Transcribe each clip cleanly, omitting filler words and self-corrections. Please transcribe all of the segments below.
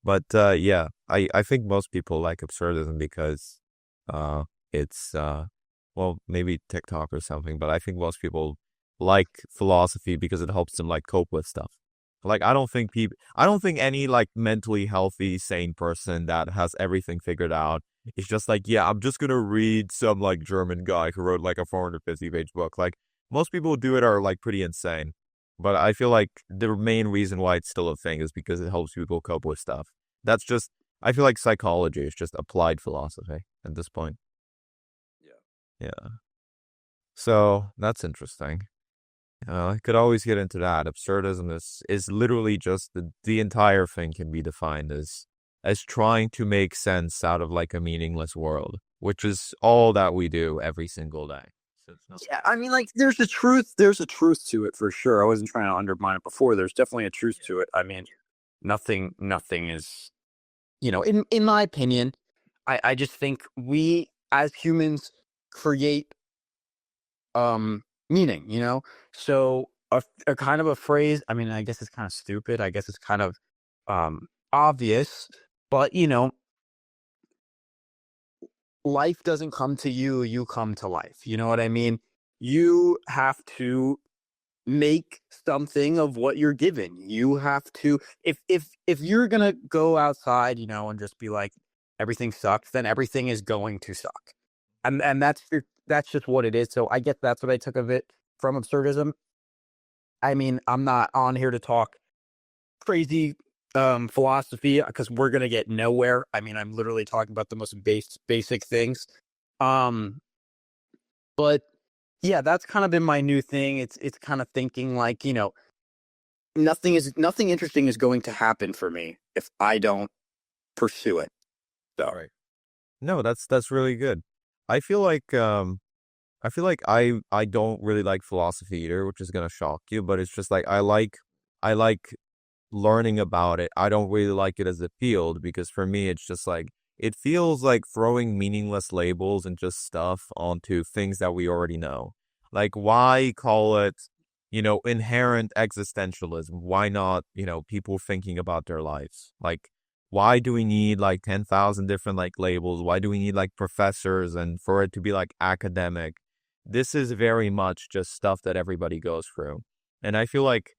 But yeah, I think most people like absurdism because uh it's well, maybe TikTok or something, but I think most people like philosophy because it helps them like cope with stuff. Like I don't think any like mentally healthy, sane person that has everything figured out is just like, yeah, I'm just gonna read some like German guy who wrote like a 450-page book. Like most people who do it are like pretty insane. But I feel like the main reason why it's still a thing is because it helps people cope with stuff. That's just, I feel like psychology is just applied philosophy at this point. Yeah. Yeah. So that's interesting. I could always get into that. Absurdism is literally just the entire thing can be defined as trying to make sense out of like a meaningless world, which is all that we do every single day. So it's not. Yeah, I mean, like, there's a truth to it for sure. I wasn't trying to undermine it before. There's definitely a truth to it. I mean, nothing is, in my opinion, I just think we as humans create meaning, So a kind of a phrase, I mean, I guess it's kind of stupid. I guess it's kind of obvious, but life doesn't come to you, you come to life. You know what I mean? You have to make something of what you're given. You have to if you're going to go outside, and just be like everything sucks, then everything is going to suck. And that's just what it is. So I guess that's what I took of it from absurdism. I mean, I'm not on here to talk crazy philosophy because we're going to get nowhere. I mean, I'm literally talking about the most basic things. Um but yeah, that's kind of been my new thing. It's kind of thinking like, nothing interesting is going to happen for me if I don't pursue it. So, Right. No, that's really good. I feel like I feel like I don't really like philosophy either, which is gonna shock you, but it's just like I like learning about it. I don't really like it as a field because for me it's just like it feels like throwing meaningless labels and just stuff onto things that we already know. Like why call it, inherent existentialism? Why not, people thinking about their lives? Like why do we need like 10,000 different like labels? Why do we need like professors and for it to be like academic? This is very much just stuff that everybody goes through. And I feel like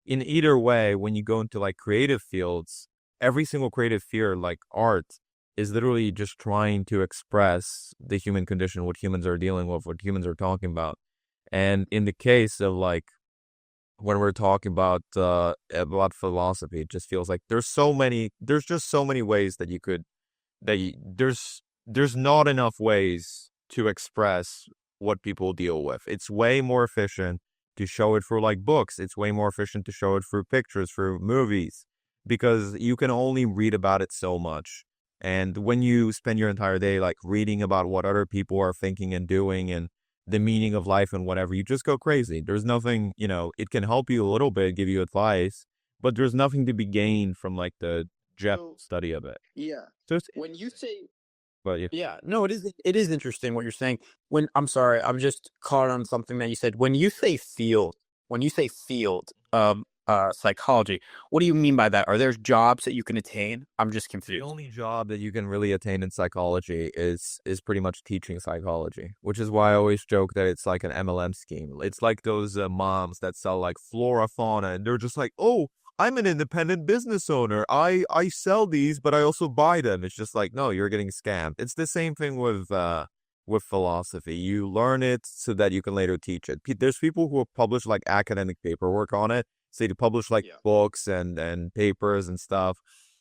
in either way, when you go into like creative fields, every single creative field, like art, is literally just trying to express the human condition, what humans are dealing with, what humans are talking about. And in the case of like when we're talking about philosophy, it just feels like there's just so many ways that you could that you, there's not enough ways to express what people deal with. It's way more efficient to show it through like books. It's way more efficient to show it through pictures, through movies, because you can only read about it so much. And when you spend your entire day like reading about what other people are thinking and doing and the meaning of life and whatever, you just go crazy. There's nothing, it can help you a little bit, give you advice, but there's nothing to be gained from like the depth so study of it. yeah. So it's When you interesting. say But yeah. Yeah, no, it is interesting what you're saying. When I'm sorry, I'm just caught on something that you said. When you say field, psychology, what do you mean by that? Are there jobs that you can attain? I'm just The confused. only job that you can really attain in psychology is pretty much teaching psychology, which is why I always joke that it's like an MLM scheme. It's like those moms that sell like flora fauna, and they're just like, "Oh, I'm an independent business owner. I sell these, but I also buy them." It's just like, no, you're getting scammed. It's the same thing with philosophy. You learn it so that you can later teach it. There's people who have published like academic paperwork on it. Say to publish like Yeah. books and papers and stuff,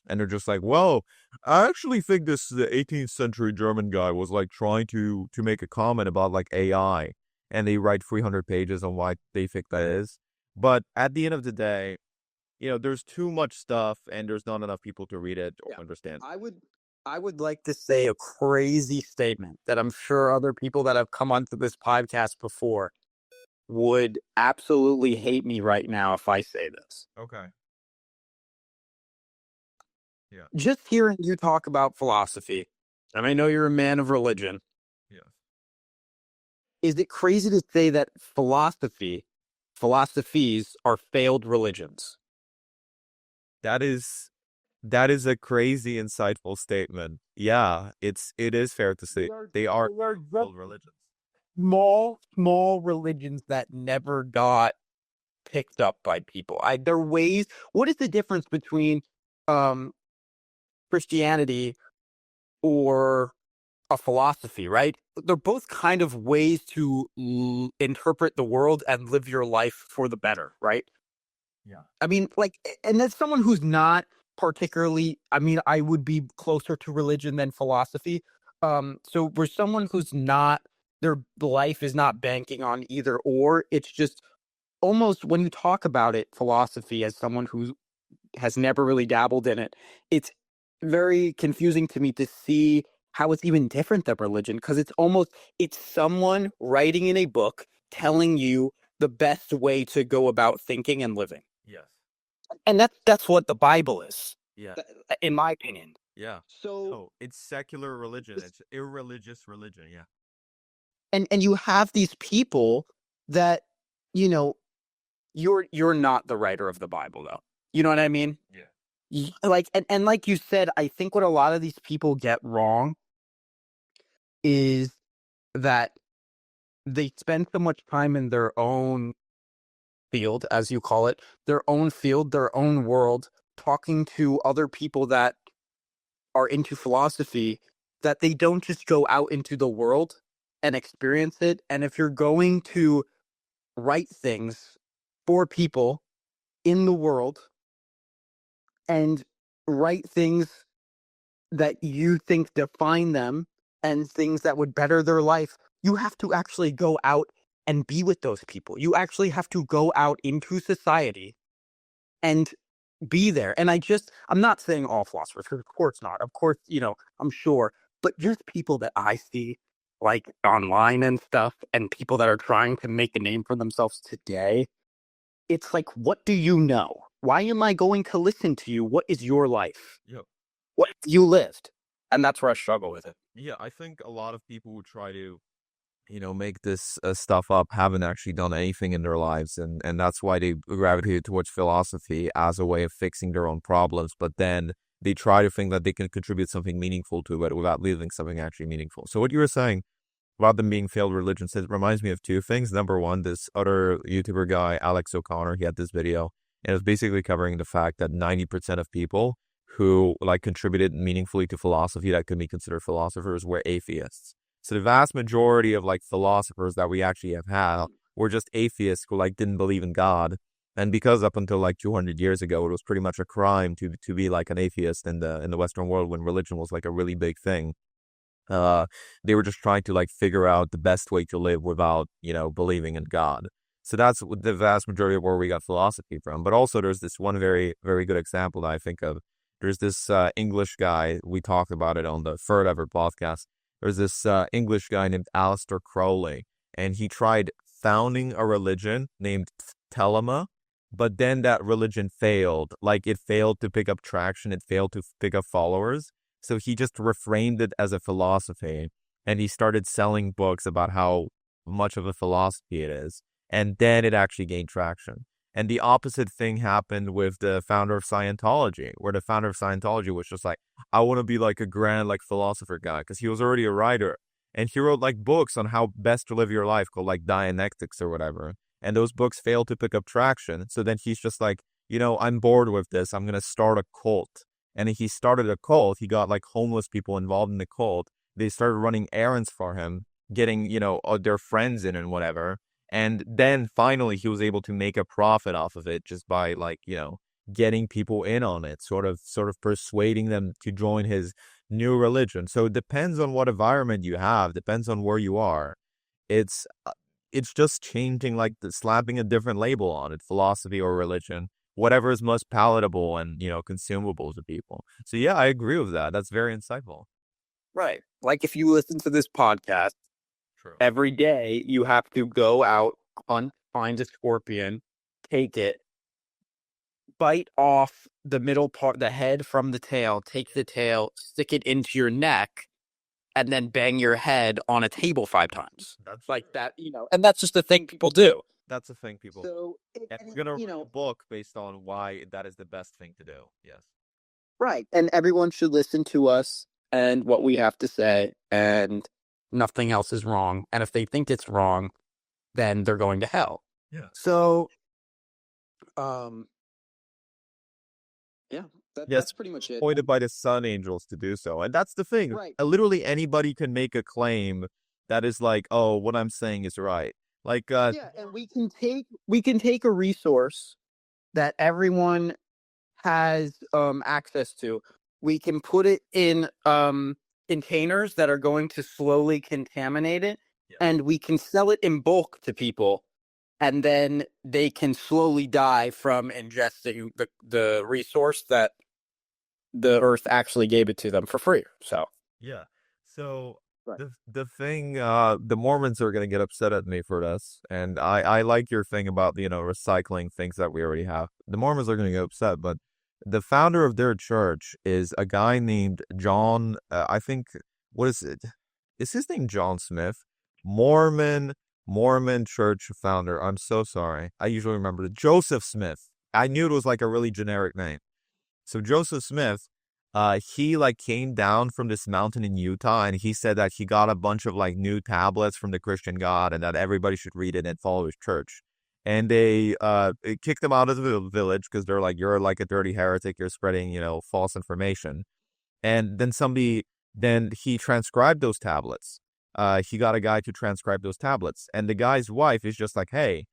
and they're just like, well, I actually think this the 18th century German guy was like trying to make a comment about like AI, and they write 300 pages on why they think that is. But at the end of the day, there's too much stuff, and there's not enough people to read it or Yeah. understand. I would I would like to say a crazy statement that I'm sure other people that have come onto this podcast before would absolutely hate me right now if I say this. Okay. Yeah. Just hearing you talk about philosophy, and I know you're a man of religion, Yeah. is it crazy to say that philosophies are failed religions? That is. That is a crazy insightful statement. Yeah, it is fair to say they are They are just full religions. small religions that never got picked up by people. Their ways. What is the difference between um Christianity or a philosophy, right? They're both kind of ways to interpret the world and live your life for the better, right? Yeah. I mean, like, and as someone who's not particularly, I mean, I would be closer to religion than philosophy. So for someone who's not, their life is not banking on either or, it's just almost when you talk about it, philosophy, as someone who has never really dabbled in it, it's very confusing to me to see how it's even different than religion because it's someone writing in a book telling you the best way to go about thinking and living. Yes. And that's what the Bible is, Yeah. in my opinion. Yeah. So No, it's secular religion. It's irreligious religion. Yeah. and you have these people that, you know, you're not the writer of the Bible though. You know what I mean? Yeah. Like and like you said, I think what a lot of these people get wrong is that they spend so much time in their own field, as you call it, their own field, their own world, talking to other people that are into philosophy, that they don't just go out into the world and experience it. And if you're going to write things for people in the world and write things that you think define them and things that would better their life, you have to actually go out and be with those people. You actually have to go out into society and be there. And I'm not saying all philosophers, because of course not. Of course, I'm sure, but just people that I see like online and stuff, and people that are trying to make a name for themselves today, it's like, what do you know? Why am I going to listen to you? What is your life? Yeah. What have you lived? And that's where I struggle with it. Yeah, I think a lot of people who try to, make this stuff up haven't actually done anything in their lives, and that's why they gravitated towards philosophy as a way of fixing their own problems. But then they try to think that they can contribute something meaningful to it without leaving something actually meaningful. So what you were saying about them being failed religions, it reminds me of two things. Number one, this other YouTuber guy, Alex O'Connor, he had this video, and it was basically covering the fact that 90% of people who like contributed meaningfully to philosophy that could be considered philosophers were atheists. So the vast majority of like philosophers that we actually have had were just atheists who like didn't believe in God. And because up until like 200 years ago, it was pretty much a crime to be like an atheist in the Western world when religion was like a really big thing. Uh, they were just trying to like figure out the best way to live without, believing in God. So that's the vast majority of where we got philosophy from. But also there's this one very, very good example that I think of. There's this English guy, we talked about it on the third ever podcast. There's this English guy named Aleister Crowley, and he tried founding a religion named Telema, but then that religion failed. Like it failed to pick up traction, it failed to pick up followers. So he just reframed it as a philosophy, and he started selling books about how much of a philosophy it is. And then it actually gained traction. And the opposite thing happened with the founder of Scientology, where the founder of Scientology was just like, I want to be like a grand like philosopher guy, because he was already a writer. And he wrote like books on how best to live your life called like Dianetics or whatever. And those books failed to pick up traction. So then he's just like, I'm bored with this. I'm going to start a cult. And he started a cult. He got like homeless people involved in the cult. They started running errands for him, getting, their friends in and whatever. And then finally he was able to make a profit off of it just by like, getting people in on it, sort of persuading them to join his new religion. So it depends on what environment you have, depends on where you are. It's it's just changing, like slapping a different label on it, philosophy or religion, whatever is most palatable and, consumable to people. So yeah, I agree with that. That's very insightful. Right. Like if you listen to this podcast True. every day, you have to go out, hunt, find a scorpion, take it, bite off the middle part, the head from the tail, take the tail, stick it into your neck, and then bang your head on a table 5 times. That's Like true. that, and that's just the thing people do. That's a thing people. So, And we're gonna write a book based on why that is the best thing to do. Yes. Right. And everyone should listen to us and what we have to say, and nothing else is wrong. And if they think it's wrong, then they're going to hell. Yeah. So, um, yeah, Yes, that's pretty much it. appointed by the sun angels to do so. And that's the thing. Right. Literally anybody can make a claim that is like, oh, what I'm saying is right. Like, Yeah, and we can take a resource that everyone has access to. We can put it in containers that are going to slowly contaminate it, Yeah. and we can sell it in bulk to people, and then they can slowly die from ingesting the resource that the earth actually gave it to them for free. So yeah. So right. the thing, the Mormons are gonna get upset at me for this, and I like your thing about recycling things that we already have. The Mormons are gonna get upset, but the founder of their church is a guy named John. I think what is it? Is his name John Smith? Mormon church founder. I'm so sorry. I usually remember Joseph Smith. I knew it was like a really generic name. So Joseph Smith, he like came down from this mountain in Utah, and he said that he got a bunch of like new tablets from the Christian God, and that everybody should read it and follow his church. And they kicked him out of the village because they're like, you're like a dirty heretic, you're spreading false information. And then he transcribed those tablets. He got a guy to transcribe those tablets, and the guy's wife is just like, hey,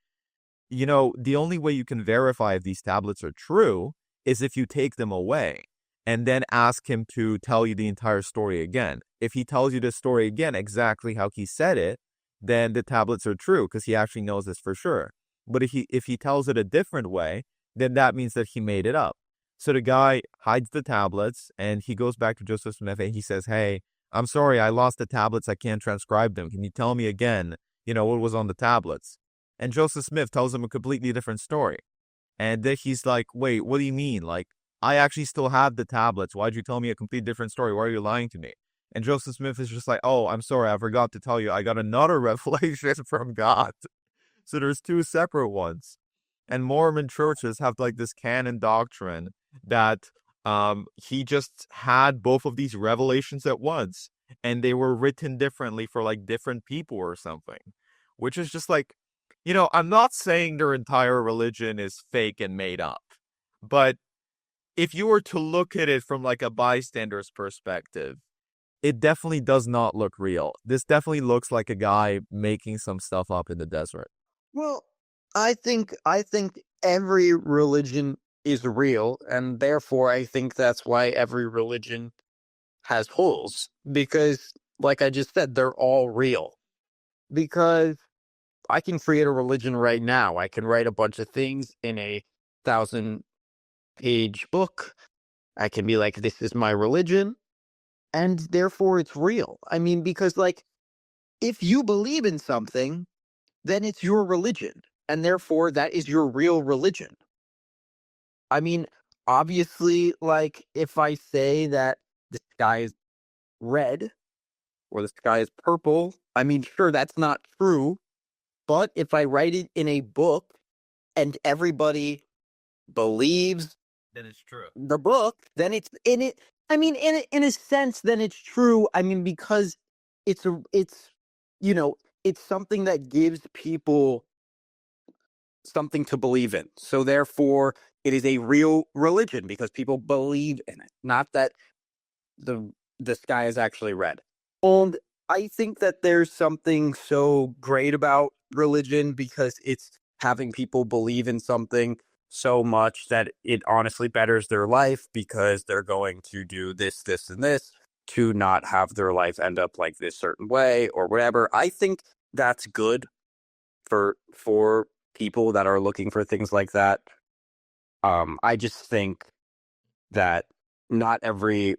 the only way you can verify if these tablets are true is if you take them away and then ask him to tell you the entire story again. If he tells you the story again exactly how he said it, then the tablets are true because he actually knows this for sure. But if he tells it a different way, then that means that he made it up. So the guy hides the tablets, and he goes back to Joseph Smith and he says, hey, I'm sorry, I lost the tablets. I can't transcribe them. Can you tell me again, what was on the tablets? And Joseph Smith tells him a completely different story. And then he's like, wait, what do you mean? Like, I actually still have the tablets. Why'd you tell me a completely different story? Why are you lying to me? And Joseph Smith is just like, oh, I'm sorry, I forgot to tell you. I got another revelation from God. So there's two separate ones. And Mormon churches have like this canon doctrine that he just had both of these revelations at once, and they were written differently for like different people or something, which is just like, I'm not saying their entire religion is fake and made up, but if you were to look at it from like a bystander's perspective, it definitely does not look real. This definitely looks like a guy making some stuff up in the desert. Well, I think every religion is real, and therefore I think that's why every religion has holes, because like I just said, they're all real. Because I can create a religion right now. I can write a bunch of things in a 1,000-page book. I can be like, this is my religion, and therefore it's real. I mean, because like, if you believe in something, then it's your religion, and therefore that is your real religion. I mean, obviously, like, if I say that the sky is red or the sky is purple, I mean, sure, that's not true. But if I write it in a book and everybody believes Then it's true. the book, then it's in it. I mean, in a sense, then it's true. I mean, because it's it's something that gives people something to believe in. So therefore, it is a real religion because people believe in it. Not that the sky is actually red. And I think that there's something so great about religion because it's having people believe in something so much that it honestly betters their life because they're going to do this, this, and this to not have their life end up like this certain way or whatever. I think that's good for people that are looking for things like that. I just think that not every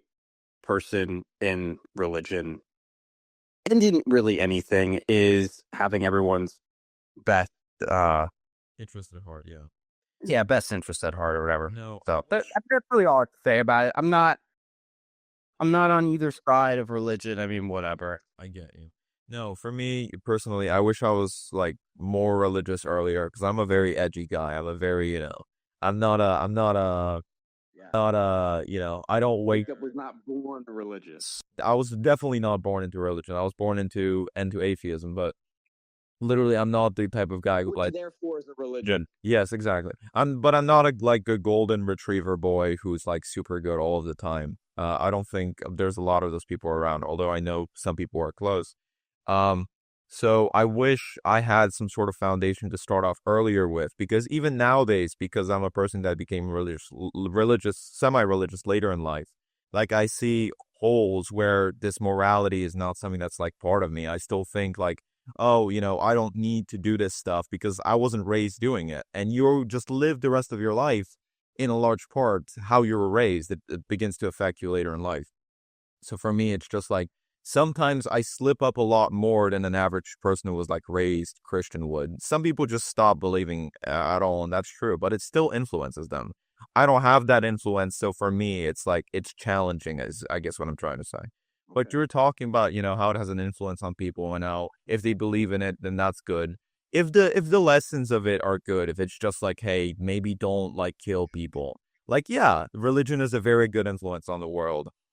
person in religion and in really anything is having everyone's best Interest at heart, yeah. yeah, best interest at heart or whatever. No. So that's really all I have to say about it. I'm not on either side of religion. I mean, whatever. I get you. No, for me personally, I wish I was like more religious earlier because I'm a very edgy guy. I'm a very, I'm not a Yeah. Not I don't wake. Jacob was not born religious. I was definitely not born into religion. I was born into atheism, but literally, I'm not the type of guy who Which like. therefore is a religion. Yes, exactly. But I'm not like a golden retriever boy who's like super good all of the time. I don't think there's a lot of those people around, although I know some people are close. Um, so I wish I had some sort of foundation to start off earlier with, because even nowadays, because I'm a person that became semi-religious later in life, like I see holes where this morality is not something that's like part of me. I still think like, oh, I don't need to do this stuff because I wasn't raised doing it. And you just live the rest of your life in a large part how you were raised. It begins to affect you later in life. So for me, it's just like sometimes I slip up a lot more than an average person who was like raised Christian would. Some people just stop believing at all, and that's true, but it still influences them. I don't have that influence, so for me, it's like it's challenging, is I guess what I'm trying to say. But Okay. you were talking about, how it has an influence on people and how if they believe in it, then that's good. If the lessons of it are good, if it's just like, hey, maybe don't like kill people. Like, yeah, religion is a very good influence on the world.